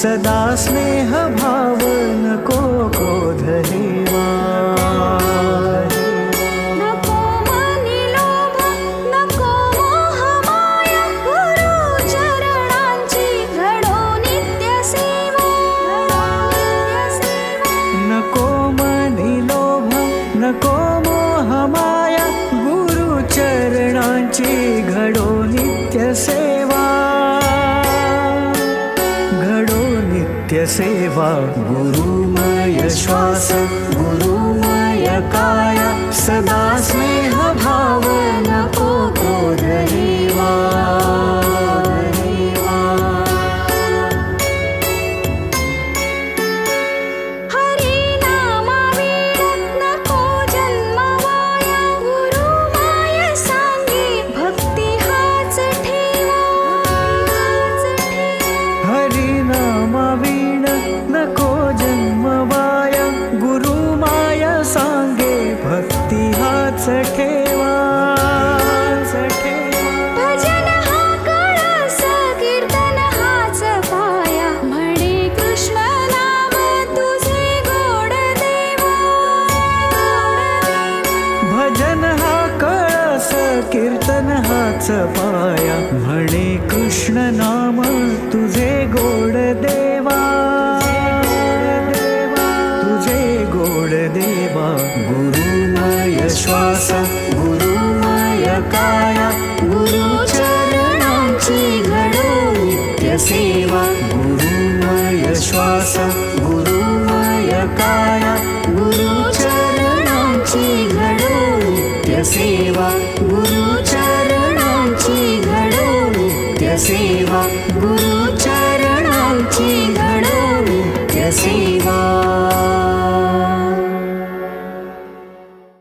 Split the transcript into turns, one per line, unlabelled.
सदा स्नेह भाव नको क्रोध हेवा।
नको मनी लोभ नको मोह माया गुरु चरणांची घडो नित्य सेवा।
नको मनी लोभ नको मोह माया गुरु चरणांची घडो नित्य सेवा। घडो नित्य सेवा गुरुमय श्वास गुरुमय काया सदा स्नेह भाव नको क्रोध हेवा।
हरि नामा वीण नको जन्म वाया गुरु माय सांगे भक्ती हाच ठेवा।
हरि नामा वीण नको जन्म वाया गुरु माया सांगे भक्ती हाच ठेवा।
भजन हा कळस कीर्तन हाच पाया म्हणे कृष्ण नाम तुझे गोड देवा।
भजन हा कळस कीर्तन हाच पाया म्हणे कृष्ण नाम तुझे गोड देवा। तुझे गोड देवा गुरुमय श्वास गुरुमय काया गुरु चरणांची घडो नित्य सेवा। गुरुमय श्वास गुरुमय काया गुरु चरणांची घडो नित्य सेवा।